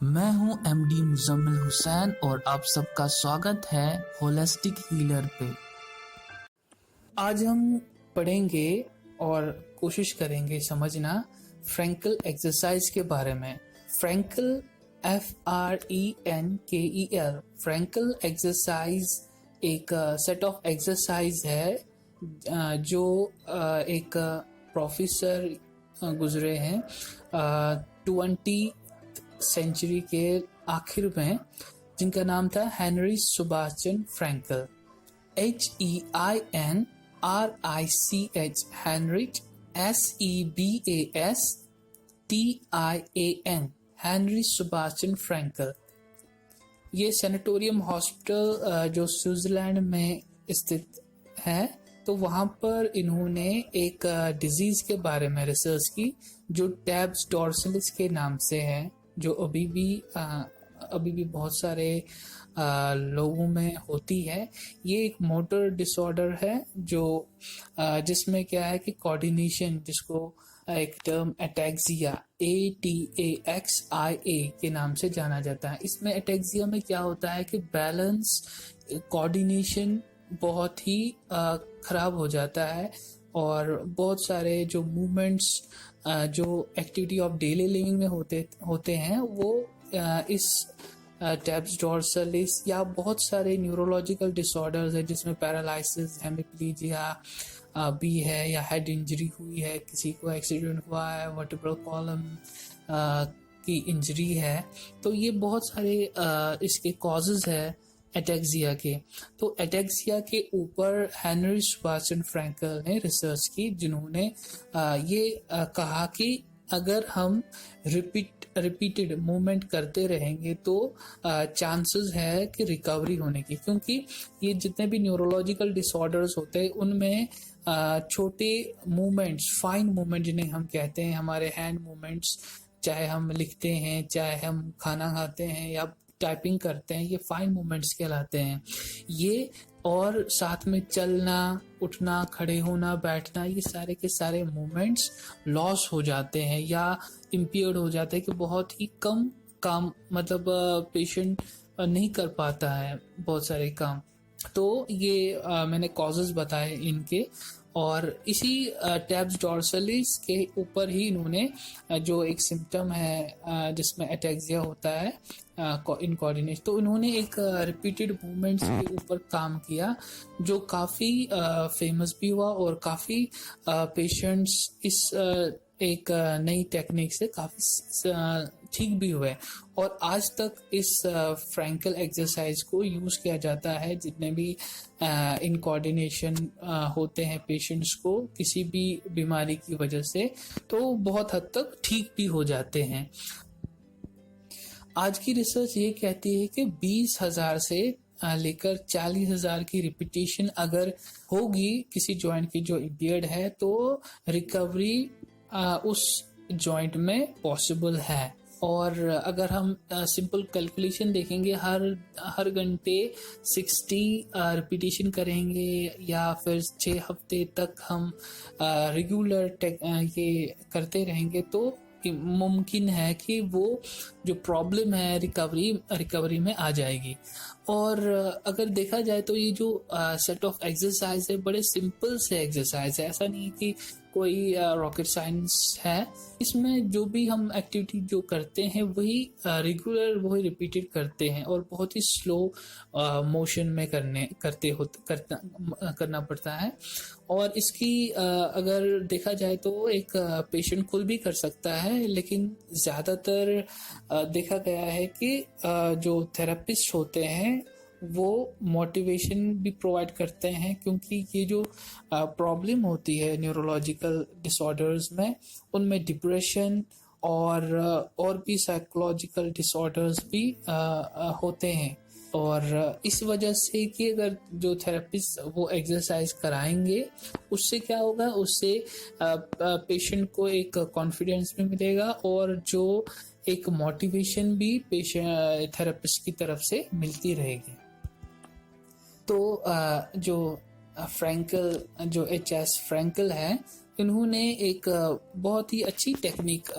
मैं हूं एमडी मुजम्मिल हुसैन और आप सबका स्वागत है होलिस्टिक हीलर पे। आज हम पढ़ेंगे और कोशिश करेंगे समझना फ्रैंकल एक्सरसाइज के बारे में। फ्रैंकल FRENKEL फ्रैंकल एक्सरसाइज एक सेट ऑफ एक्सरसाइज है जो एक प्रोफेसर गुजरे हैं 20 सेंचुरी के आखिर में, जिनका नाम था Henry Subhashchandra Frankl. HEINRICH Heinrich SEBASTIAN Henry Subhashchandra Frankl. ये सैनिटोरियम हॉस्पिटल जो स्विट्जरलैंड में स्थित है, तो वहाँ पर इन्होंने एक डिजीज के बारे में रिसर्च की जो टैब्स डॉर्सलिस के नाम से है, जो अभी भी बहुत सारे लोगों में होती है। ये एक मोटर डिसऑर्डर है जो जिसमें क्या है कि कोऑर्डिनेशन, जिसको एक टर्म एटैक्सिया ATAXIA के नाम से जाना जाता है। इसमें एटैक्सिया में क्या होता है कि बैलेंस, कोऑर्डिनेशन बहुत ही खराब हो जाता है और बहुत सारे जो मूवमेंट्स जो एक्टिविटी ऑफ डेली लिविंग में होते हैं वो इस टैब्स डॉर्सलिस या बहुत सारे न्यूरोलॉजिकल डिसऑर्डर्स है, जिसमें पैरालिसिस, हेमिप्लीजिया भी है या हेड इंजरी हुई है, किसी को एक्सीडेंट हुआ है, वर्टिब्रल कॉलम की इंजरी है। तो ये बहुत सारे इसके कॉजेज है एटैक्सिया के। तो एटैक्सिया के ऊपर हेनरी सुभाषचंद्र फ्रैंकल ने रिसर्च की, जिन्होंने ये कहा कि अगर हम रिपीटेड मूवमेंट करते रहेंगे तो चांसेस है कि रिकवरी होने की, क्योंकि ये जितने भी न्यूरोलॉजिकल डिसऑर्डर्स होते हैं उनमें छोटे मूवमेंट्स, फाइन मूवमेंट जिन्हें हम कहते हैं, हमारे हैंड मूवमेंट्स, चाहे हम लिखते हैं, चाहे हम खाना खाते हैं या टाइपिंग करते हैं, ये फाइन मूवमेंट्स कहलाते हैं ये। और साथ में चलना, उठना, खड़े होना, बैठना, ये सारे के सारे मूवमेंट्स लॉस हो जाते हैं या इम्पेयर्ड हो जाते हैं कि बहुत ही कम काम, मतलब पेशेंट नहीं कर पाता है बहुत सारे काम। तो ये मैंने कॉजेज बताए इनके, और इसी टैब्स डॉर्सलिस के ऊपर ही इन्होंने जो एक सिम्टम है जिसमें एटैक्सिया होता है इन कोऑर्डिनेशन, तो इन्होंने एक रिपीटेड मूवमेंट्स के ऊपर काम किया जो काफ़ी फेमस भी हुआ और काफ़ी पेशेंट्स इस एक नई टेक्निक से काफ़ी ठीक भी हुए। और आज तक इस फ्रैंकल एक्सरसाइज को यूज़ किया जाता है जितने भी इन कोऑर्डिनेशन होते हैं पेशेंट्स को किसी भी बीमारी की वजह से, तो बहुत हद तक ठीक भी हो जाते हैं। आज की रिसर्च ये कहती है कि 20,000 से लेकर 40,000 की रिपीटेशन अगर होगी किसी जॉइंट की जो इम्पेयर्ड है, तो रिकवरी उस जॉइंट में पॉसिबल है। और अगर हम सिंपल कैलकुलेशन देखेंगे, हर घंटे 60 रिपीटेशन करेंगे या फिर 6 हफ्ते तक हम रेगुलर ये करते रहेंगे, तो मुमकिन है कि वो जो प्रॉब्लम है रिकवरी में आ जाएगी। और अगर देखा जाए तो ये जो सेट ऑफ एक्सरसाइज है बड़े सिंपल से एक्सरसाइज है, ऐसा नहीं है कि कोई रॉकेट साइंस है। इसमें जो भी हम एक्टिविटी जो करते हैं वही रेगुलर, वही रिपीटेड करते हैं और बहुत ही स्लो मोशन में करना पड़ता है। और इसकी अगर देखा जाए तो एक पेशेंट खुद भी कर सकता है, लेकिन ज़्यादातर देखा गया है कि जो थेरेपिस्ट होते हैं वो मोटिवेशन भी प्रोवाइड करते हैं, क्योंकि ये जो प्रॉब्लम होती है न्यूरोलॉजिकल डिसऑर्डर्स में, उनमें डिप्रेशन और भी साइकोलॉजिकल डिसऑर्डर्स भी होते हैं। और इस वजह से कि अगर जो थेरेपिस्ट वो एक्सरसाइज कराएंगे, उससे क्या होगा, उससे पेशेंट को एक कॉन्फिडेंस भी मिलेगा और जो एक मोटिवेशन भी पेशेंट थेरेपिस्ट की तरफ से मिलती रहेगी। तो जो फ्रैंकल, जो HS फ्रैंकल है, इन्होंने एक बहुत ही अच्छी टेक्निक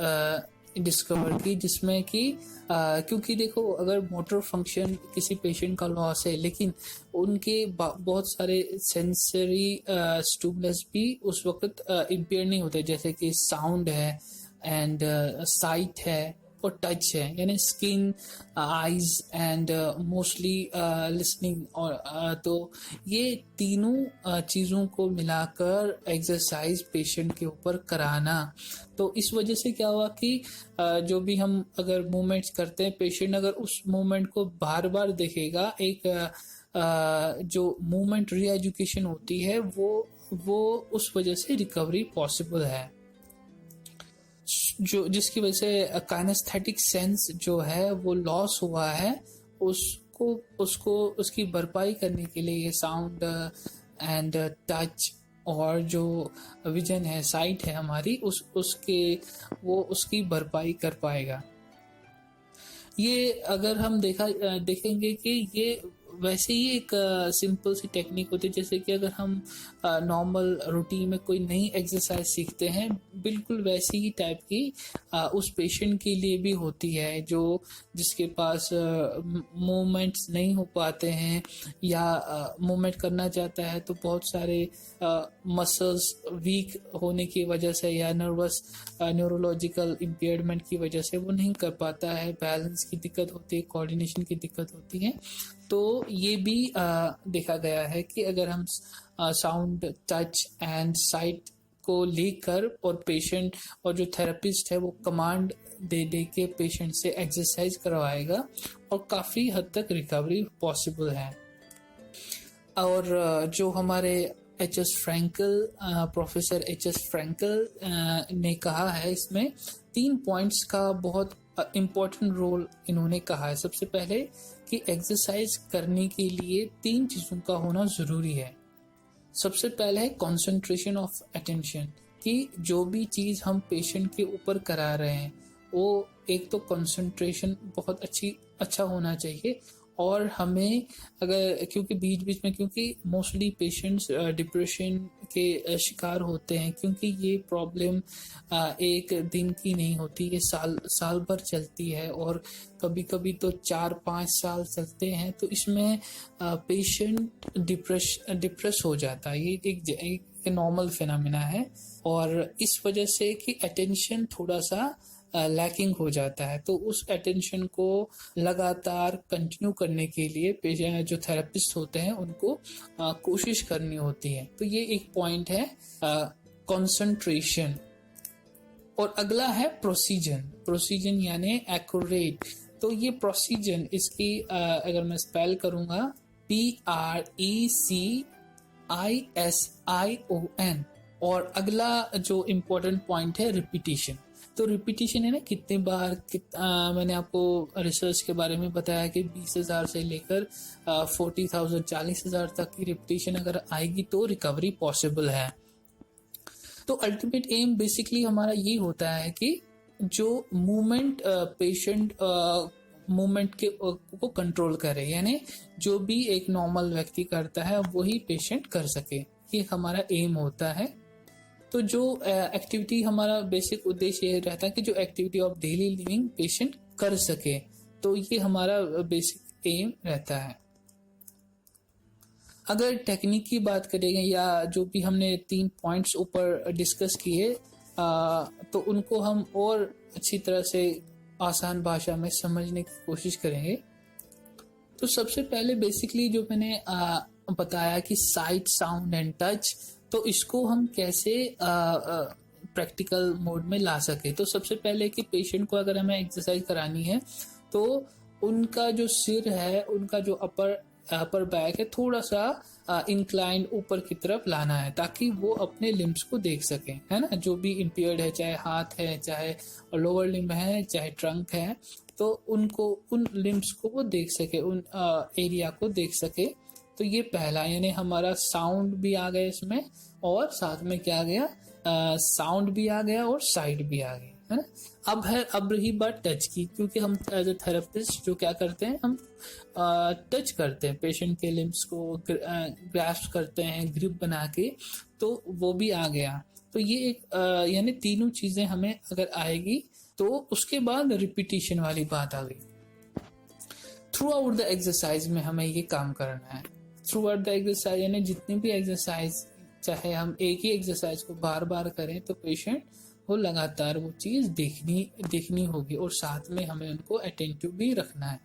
डिस्कवर की, जिसमें कि क्योंकि देखो अगर मोटर फंक्शन किसी पेशेंट का लॉस है लेकिन उनके बहुत सारे सेंसरी स्टिमुलस भी उस वक्त इम्पेयर नहीं होते, जैसे कि साउंड है एंड साइट है और टच है, यानी skin, eyes and mostly listening. और तो ये तीनों चीज़ों को मिलाकर एक्सरसाइज पेशेंट के ऊपर कराना, तो इस वजह से क्या हुआ कि जो भी हम अगर मूवमेंट्स करते हैं, पेशेंट अगर उस मूवमेंट को बार बार देखेगा, एक जो मूवमेंट री एजुकेशन होती है वो उस वजह से रिकवरी पॉसिबल है, जो जिसकी वजह से काइनेस्थेटिक सेंस जो है वो लॉस हुआ है, उसको उसकी भरपाई करने के लिए ये साउंड एंड टच और जो विजन है, साइट है हमारी, वो उसकी भरपाई कर पाएगा। ये अगर हम देखेंगे कि ये वैसे ही एक सिंपल सी टेक्निक होती है, जैसे कि अगर हम नॉर्मल रूटीन में कोई नई एक्सरसाइज सीखते हैं, बिल्कुल वैसी ही टाइप की उस पेशेंट के लिए भी होती है जो जिसके पास मूवमेंट्स नहीं हो पाते हैं या मूवमेंट करना चाहता है तो बहुत सारे मसल्स वीक होने की वजह से या न्यूरोलॉजिकल इम्पेयरमेंट की वजह से वो नहीं कर पाता है, बैलेंस की दिक्कत होती है, कोऑर्डिनेशन की दिक्कत होती है। तो ये भी देखा गया है कि अगर हम साउंड, टच एंड साइट को लेकर और पेशेंट और जो थेरेपिस्ट है वो कमांड दे के पेशेंट से एक्सरसाइज करवाएगा और काफ़ी हद तक रिकवरी पॉसिबल है। और जो हमारे प्रोफेसर एच एस फ्रैंकल ने कहा है, इसमें 3 पॉइंट्स का बहुत इम्पोर्टेंट रोल इन्होंने कहा है। सबसे पहले कि एक्सरसाइज करने के लिए 3 चीज़ों का होना ज़रूरी है। सबसे पहले है कंसंट्रेशन ऑफ अटेंशन, कि जो भी चीज़ हम पेशेंट के ऊपर करा रहे हैं वो एक तो कंसंट्रेशन बहुत अच्छा होना चाहिए, और हमें अगर क्योंकि बीच बीच में क्योंकि मोस्टली पेशेंट्स डिप्रेशन के शिकार होते हैं, क्योंकि ये प्रॉब्लम एक दिन की नहीं होती, ये साल भर चलती है और कभी कभी तो 4-5 साल चलते हैं। तो इसमें पेशेंट डिप्रेस हो जाता है, ये एक नॉर्मल फिनोमेना है, और इस वजह से कि अटेंशन थोड़ा सा लैकिंग हो जाता है। तो उस अटेंशन को लगातार कंटिन्यू करने के लिए पेशेंट जो थेरेपिस्ट होते हैं उनको कोशिश करनी होती है। तो ये एक पॉइंट है कंसंट्रेशन। और अगला है प्रोसीजन यानी एक्यूरेट। तो ये प्रोसीजन, इसकी अगर मैं स्पेल करूंगा PRECISION। और अगला जो इम्पोर्टेंट पॉइंट है रिपीटिशन। तो रिपीटिशन है ना, कितनी बार मैंने आपको रिसर्च के बारे में बताया कि 20,000 से लेकर 40,000 40,000 तक की रिपीटिशन अगर आएगी तो रिकवरी पॉसिबल है। तो अल्टीमेट एम बेसिकली हमारा ये होता है कि जो मूवमेंट पेशेंट मूवमेंट के को कंट्रोल करे, यानी जो भी एक नॉर्मल व्यक्ति करता है वही पेशेंट कर सके, ये हमारा एम होता है। तो जो एक्टिविटी, हमारा बेसिक उद्देश्य ये रहता है कि जो activity of daily living patient कर सके, तो ये हमारा बेसिक एम रहता है। अगर टेक्निक की बात करेंगे या जो भी हमने 3 पॉइंट्स ऊपर डिस्कस किए, तो उनको हम और अच्छी तरह से आसान भाषा में समझने की कोशिश करेंगे। तो सबसे पहले बेसिकली जो मैंने बताया कि साइट, साउंड एंड टच, तो इसको हम कैसे प्रैक्टिकल मोड में ला सके। तो सबसे पहले कि पेशेंट को अगर हमें एक्सरसाइज करानी है तो उनका जो सिर है, उनका जो अपर बैक है, थोड़ा सा इंक्लाइंड ऊपर की तरफ लाना है ताकि वो अपने लिम्स को देख सकें, है ना। जो भी इम्पेयर्ड है, चाहे हाथ है, चाहे लोअर लिम्ब है, चाहे ट्रंक है, तो उन लिम्स को वो देख सके, उन एरिया को देख सके। तो ये पहला, यानी हमारा साउंड भी आ गया इसमें, और साथ में क्या आ गया, साउंड भी आ गया और साइड भी आ गई, है ना। अब रही बात टच की, क्योंकि हम एज ए थेरेपिस्ट जो क्या करते हैं, हम टच करते हैं पेशेंट के लिम्स को, ग्रास्प करते हैं ग्रिप बना के, तो वो भी आ गया। तो ये एक यानी तीनों चीजें हमें अगर आएगी तो उसके बाद रिपीटिशन वाली बात आ गई। थ्रू आउट द एक्सरसाइज में हमें ये काम करना है। थ्रू आउट द एक्सरसाइज यानी जितनी भी एक्सरसाइज, चाहे हम एक ही एक्सरसाइज को बार बार करें, तो पेशेंट को लगातार वो चीज देखनी होगी और साथ में हमें उनको अटेंटिव भी रखना है।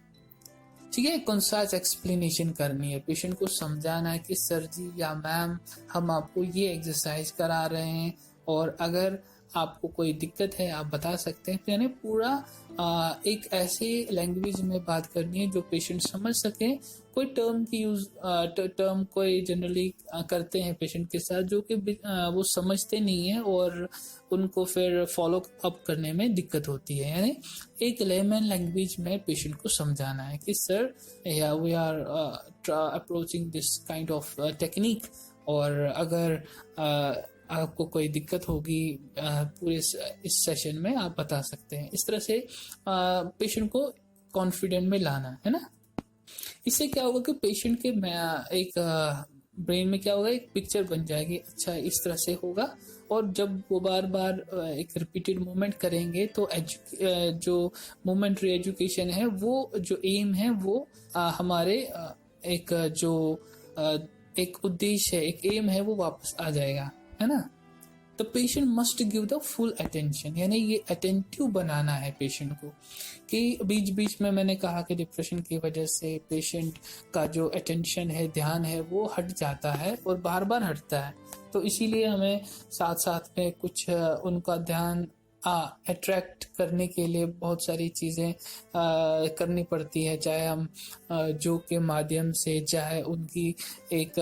ठीक है, कंसाइज एक्सप्लेनेशन करनी है, पेशेंट को समझाना है कि सर जी या मैम हम आपको ये एक्सरसाइज करा रहे हैं और अगर आपको कोई दिक्कत है आप बता सकते हैं। यानी पूरा एक ऐसे लैंग्वेज में बात करनी है जो पेशेंट समझ सके। कोई टर्म की टर्म कोई जनरली करते हैं पेशेंट के साथ जो कि वो समझते नहीं है और उनको फिर फॉलो अप करने में दिक्कत होती है। यानी एक लेमन लैंग्वेज में पेशेंट को समझाना है कि सर या we are approaching this kind of technique, और अगर आपको कोई दिक्कत होगी पूरे इस सेशन में आप बता सकते हैं। इस तरह से पेशेंट को कॉन्फिडेंट में लाना है ना। इससे क्या होगा कि पेशेंट के एक ब्रेन में क्या होगा, एक पिक्चर बन जाएगी, अच्छा इस तरह से होगा। और जब वो बार बार एक रिपीटेड मूवमेंट करेंगे तो जो मोमेंट्री एजुकेशन है, वो जो एम है वो हमारे एक जो एक उद्देश्य है, एक एम है, वो वापस आ जाएगा, है ना। The patient must give the full attention, यानी ये अटेंटिव बनाना है पेशेंट को। कि बीच बीच में मैंने कहा कि डिप्रेशन की वजह से पेशेंट का जो अटेंशन है, ध्यान है, वो हट जाता है और बार बार हटता है। तो इसीलिए हमें साथ साथ में कुछ उनका ध्यान अट्रैक्ट करने के लिए बहुत सारी चीज़ें करनी पड़ती है, चाहे हम जो के माध्यम से, चाहे उनकी एक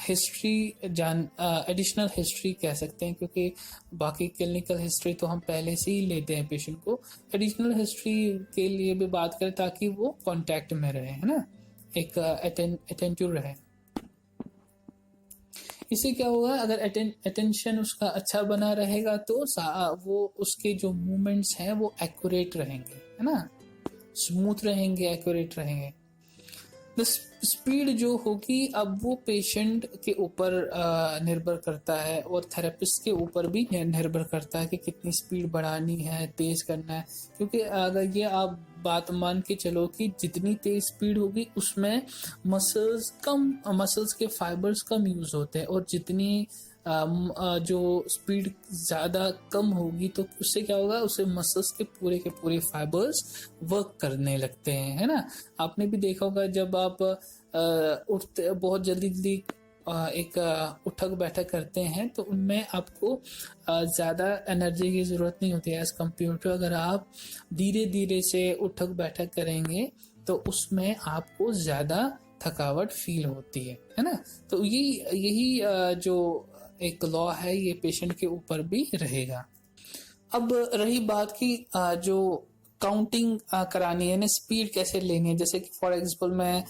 हिस्ट्री एडिशनल हिस्ट्री कह सकते हैं, क्योंकि बाकी क्लिनिकल हिस्ट्री तो हम पहले से ही लेते हैं पेशेंट को। एडिशनल हिस्ट्री के लिए भी बात करें ताकि वो कांटेक्ट में रहे, है ना, एक अटेंटिव रहे। इससे क्या होगा, अगर अटेंशन उसका अच्छा बना रहेगा तो वो उसके जो मूवमेंट्स हैं वो एक्यूरेट रहेंगे, है ना, स्मूथ रहेंगे, एक्यूरेट रहेंगे। द स्पीड जो होगी अब वो पेशेंट के ऊपर निर्भर करता है और थेरेपिस्ट के ऊपर भी निर्भर करता है कि कितनी स्पीड बढ़ानी है, तेज करना है। क्योंकि अगर ये आप बात मान के चलो कि जितनी तेज स्पीड होगी उसमें मसल्स के फाइबर्स कम यूज होते हैं, और जितनी जो स्पीड ज़्यादा कम होगी तो उससे क्या होगा, उससे मसल्स के पूरे फाइबर्स वर्क करने लगते हैं, है ना। आपने भी देखा होगा जब आप उठते बहुत जल्दी एक उठक बैठक करते हैं तो उनमें आपको ज़्यादा एनर्जी की ज़रूरत नहीं होती है एज कम्पेयर टू अगर आप धीरे धीरे से उठक बैठक करेंगे तो उसमें आपको ज़्यादा थकावट फील होती है ना। तो यही जो एक लॉ है ये पेशेंट के ऊपर भी रहेगा। अब रही बात की जो काउंटिंग करानी है ना, स्पीड कैसे लेनी है। जैसे कि फॉर एग्जांपल मैं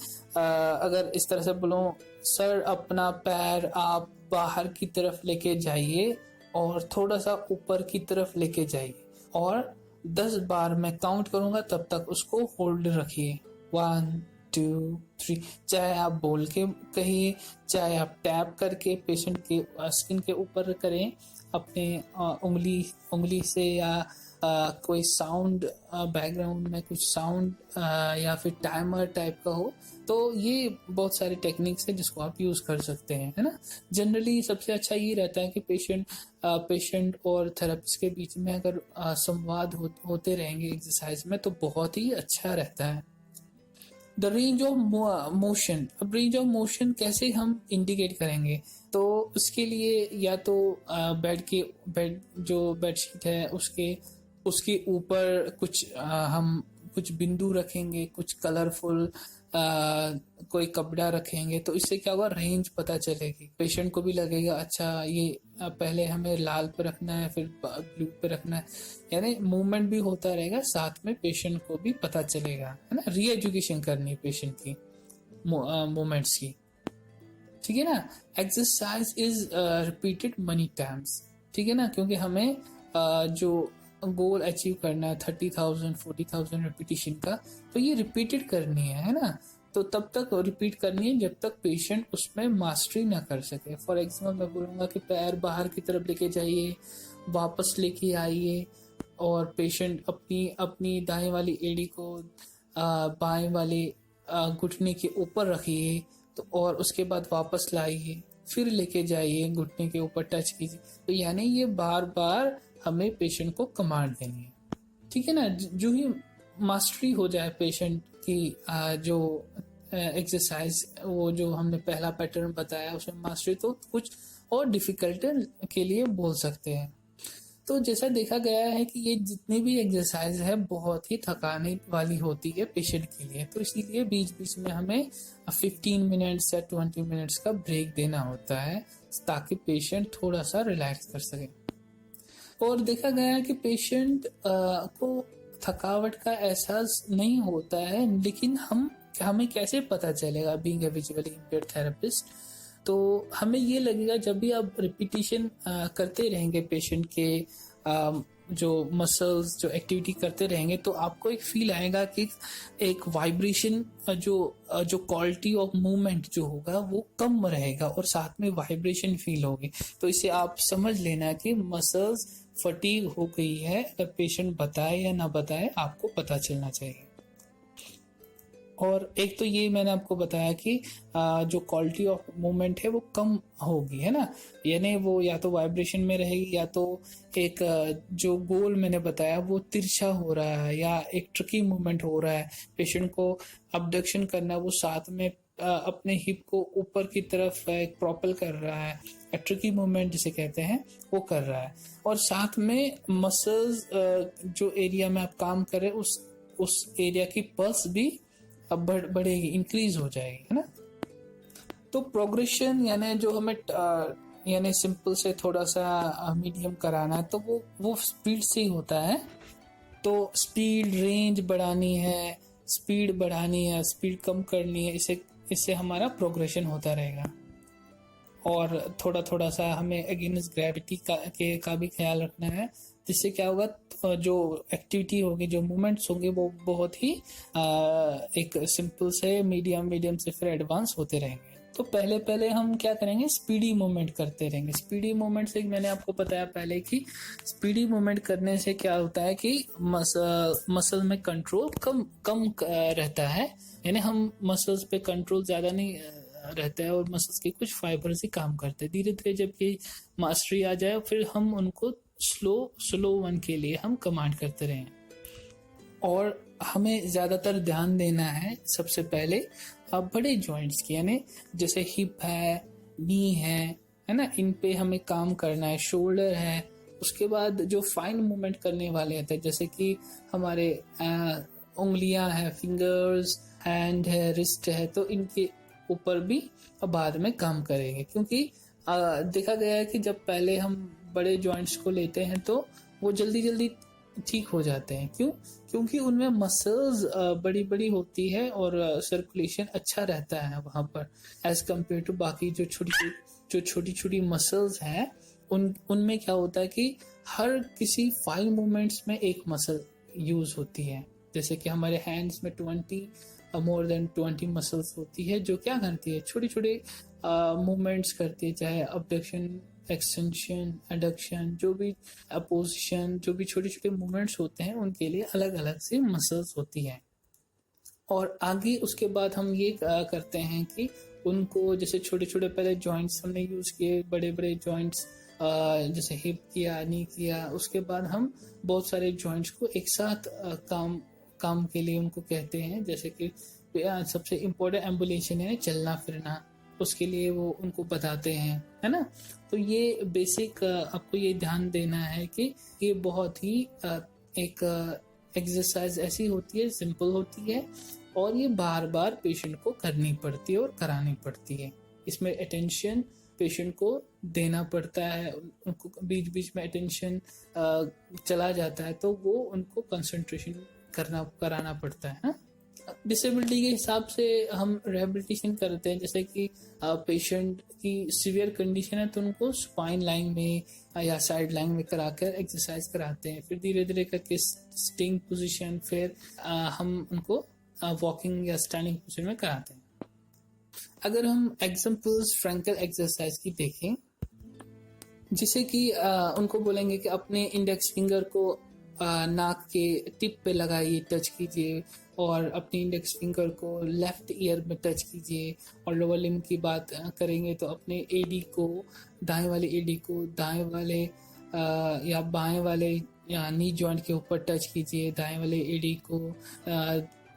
अगर इस तरह से बोलूं, सर अपना पैर आप बाहर की तरफ लेके जाइए और थोड़ा सा ऊपर की तरफ लेके जाइए और 10 बार मैं काउंट करूंगा तब तक उसको होल्ड रखिए। 1 2 3, चाहे आप बोल के कहिए, चाहे आप टैप करके पेशेंट के स्किन के ऊपर करें अपने उंगली से, या कोई साउंड बैकग्राउंड में कुछ साउंड या फिर टाइमर टाइप का हो, तो ये बहुत सारे टेक्निक्स है जिसको आप यूज कर सकते हैं, है ना। जनरली सबसे अच्छा ये रहता है कि पेशेंट और थेरेपिस्ट के बीच में अगर संवाद होते रहेंगे एक्सरसाइज में तो बहुत ही अच्छा रहता है। द रेंज ऑफ मोशन, अब रेंज ऑफ मोशन कैसे हम इंडिकेट करेंगे, तो उसके लिए या तो बेड जो बेडशीट है उसके ऊपर हम कुछ बिंदु रखेंगे, कुछ कलरफुल कोई कपड़ा रखेंगे, तो इससे क्या होगा, रेंज पता चलेगी, पेशेंट को भी लगेगा अच्छा ये पहले हमें लाल पे रखना है फिर ब्लू पे रखना है, यानी मूवमेंट भी होता रहेगा, साथ में पेशेंट को भी पता चलेगा, है ना। री एजुकेशन करनी है पेशेंट की मूवमेंट्स की, ठीक है ना। Exercise is repeated money times, ठीक है ना, क्योंकि हमें जो गोल अचीव करना है 30,000 40,000 रिपीटिशन का, तो ये रिपीटेड करनी है ना। तो तब तक रिपीट करनी है जब तक पेशेंट उसमें मास्टरी ना कर सके। फॉर एग्जाम्पल मैं बोलूँगा कि पैर बाहर की तरफ लेके जाइए, वापस लेके आइए, और पेशेंट अपनी अपनी दाएं वाली एड़ी को बाएं वाले घुटने के ऊपर रखिए, तो और उसके बाद वापस लाइए, फिर लेके जाइए, घुटने के ऊपर टच कीजिए। तो यानी ये बार बार हमें पेशेंट को कमांड देनी है, ठीक है ना। जो ही मास्टरी हो जाए पेशेंट की, जो एक्सरसाइज, वो जो हमने पहला पैटर्न बताया उसमें मास्टरी, तो कुछ और डिफिकल्ट के लिए बोल सकते हैं। तो जैसा देखा गया है कि ये जितनी भी एक्सरसाइज है बहुत ही थकाने वाली होती है पेशेंट के लिए, तो इसीलिए बीच बीच में हमें 15 मिनट्स या 20 मिनट्स का ब्रेक देना होता है, ताकि पेशेंट थोड़ा सा रिलैक्स कर सके। और देखा गया है कि पेशेंट को थकावट का एहसास नहीं होता है, लेकिन हमें कैसे पता चलेगा being a visually impaired therapist. तो हमें ये लगेगा जब भी आप रिपीटिशन करते रहेंगे पेशेंट के जो मसल्स जो एक्टिविटी करते रहेंगे, तो आपको एक फील आएगा कि एक वाइब्रेशन, जो क्वालिटी ऑफ मूवमेंट जो होगा वो कम रहेगा और साथ में वाइब्रेशन फील होगी। तो इसे आप समझ लेना कि मसल्स फटीग हो गई है। अगर पेशेंट बताए या ना बताए, आपको पता चलना चाहिए। और एक तो ये मैंने आपको बताया कि जो क्वालिटी ऑफ मूवमेंट है वो कम होगी, है ना। यानी वो या तो वाइब्रेशन में रहेगी, या तो एक जो गोल मैंने बताया वो तिरछा हो रहा है, या एक ट्रिकी मूवमेंट हो रहा है। पेशेंट को अबडक्शन करना, वो साथ में अपने हिप को ऊपर की तरफ एक प्रोपेल कर रहा है, ट्रिकी मूवमेंट जिसे कहते हैं, वो कर रहा है। और साथ में मसल्स जो एरिया में आप काम कर रहे हैं उस एरिया की पल्स भी अब बढ़ेगी, इंक्रीज हो जाएगी, है ना। तो प्रोग्रेशन यानी जो हमें यानी सिंपल से थोड़ा सा मीडियम कराना है, तो वो स्पीड से ही होता है। तो स्पीड रेंज बढ़ानी है, स्पीड बढ़ानी है, स्पीड कम करनी है, इससे हमारा प्रोग्रेशन होता रहेगा। और थोड़ा थोड़ा सा हमें अगेंस्ट ग्रेविटी का भी ख्याल रखना है, जिससे क्या होगा, जो एक्टिविटी होगी, जो मूवमेंट्स होंगे, वो बहुत ही एक सिंपल से मीडियम से फिर एडवांस होते रहेंगे। तो पहले पहले हम क्या करेंगे, स्पीडी मूवमेंट करते रहेंगे। स्पीडी मूवमेंट से मैंने आपको बताया पहले कि स्पीडी मूवमेंट करने से क्या होता है कि मसल में कंट्रोल कम रहता है। यानी हम मसल्स पे कंट्रोल ज्यादा नहीं रहता है, और मसल्स के कुछ फाइबर्स ही काम करते हैं। धीरे धीरे जब ये मास्टरी आ जाए, फिर हम उनको स्लो वन के लिए हम कमांड करते रहें। और हमें ज्यादातर ध्यान देना है सबसे पहले बड़े जॉइंट्स की, यानी जैसे हिप है, नी है ना, इन पे हमें काम करना है। शोल्डर है, उसके बाद जो फाइन मूवमेंट करने वाले होते हैं, जैसे कि हमारे उंगलियां हैं, फिंगर्स, हैंड है, रिस्ट है, तो इनके ऊपर भी बाद में काम करेंगे। क्योंकि देखा गया है कि जब पहले हम बड़े जॉइंट्स को लेते हैं तो वो जल्दी जल्दी ठीक हो जाते हैं। क्योंकि उनमें मसल्स बड़ी बड़ी होती है और सर्कुलेशन अच्छा रहता है वहां पर, एज कम्पेयर टू बाकी जो छोटी छोटी मसल्स हैं। उनमें क्या होता है कि हर किसी 5 मूवमेंट्स में एक मसल यूज होती है। जैसे कि हमारे हैंड्स में more than 20 मसल्स होती है, जो क्या करती है, छोटे छोटे मूवमेंट्स करती है, चाहे अबडक्शन, एक्सटेंशन, एडक्शन, जो भी अपोजिशन, जो भी छोटे छोटे मूवमेंट्स होते हैं, उनके लिए अलग अलग से मसल्स होती है। और आगे उसके बाद हम ये करते हैं कि उनको, जैसे छोटे छोटे पहले जॉइंट्स हमने यूज किए, बड़े बड़े जॉइंट्स जैसे हिप किया, नी किया, उसके बाद हम बहुत सारे जॉइंट्स को एक साथ काम के लिए उनको कहते हैं। जैसे कि सबसे इम्पोर्टेंट एम्बुलेशन है चलना फिरना, उसके लिए वो उनको बताते हैं, है ना। तो ये बेसिक आपको ये ध्यान देना है कि ये बहुत ही एक एक्सरसाइज ऐसी होती है, सिंपल होती है, और ये बार बार पेशेंट को करनी पड़ती है और करानी पड़ती है। इसमें अटेंशन पेशेंट को देना पड़ता है, उनको बीच बीच में अटेंशन चला जाता है, तो वो उनको कंसंट्रेशन कराना पड़ता है। डिसेबिलिटी के हिसाब से हम रिहेबिलिटेशन करते हैं। जैसे कि पेशेंट की सीवियर कंडीशन है, तो उनको स्पाइन लाइन में या साइड लाइन में कराकर एक्सरसाइज कराते हैं। फिर धीरे धीरे करके स्टिंग पोजीशन, फिर हम उनको वॉकिंग या स्टैंडिंग पोजीशन में कराते हैं। अगर हम एग्जांपल्स फ्रैंकल एक्सरसाइज की देखें, जिसे कि उनको बोलेंगे कि अपने इंडेक्स फिंगर को नाक के टिप पे लगाइए, टच कीजिए, और अपनी इंडेक्स फिंगर को लेफ्ट ईयर में टच कीजिए। और लोअर लिम्ब की बात करेंगे तो अपने एडी को, दाएं वाले एडी को दाएं वाले या बाएं वाले या नी जॉइंट के ऊपर टच कीजिए, दाएं वाले एडी को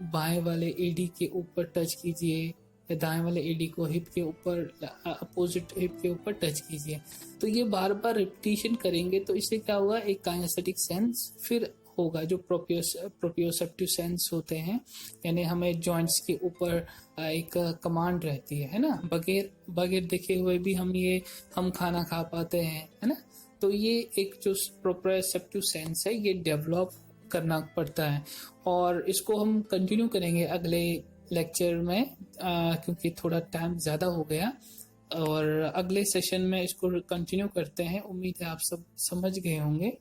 बाएं वाले एडी के ऊपर टच कीजिए, या दाएं वाले एडी को हिप के ऊपर, अपोजिट हिप के ऊपर टच कीजिए। तो ये बार बार रिपीटिशन करेंगे तो इससे क्या होगा, एक काइनेस्थेटिक सेंस फिर होगा। जो प्रोप्रियोसेप्टिव सेंस होते हैं, यानी हमें जॉइंट्स के ऊपर एक कमांड रहती है ना, बगैर देखे हुए भी हम खाना खा पाते हैं, है ना। तो ये एक जो प्रोप्रियोसेप्टिव सेंस है ये डेवलप करना पड़ता है, और इसको हम कंटिन्यू करेंगे अगले लेक्चर में, क्योंकि थोड़ा टाइम ज़्यादा हो गया, और अगले सेशन में इसको कंटिन्यू करते हैं। उम्मीद है आप सब समझ गए होंगे,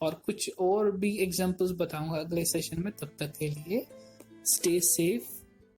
और कुछ और भी एग्जांपल्स बताऊंगा अगले सेशन में। तब तक के लिए स्टे सेफ,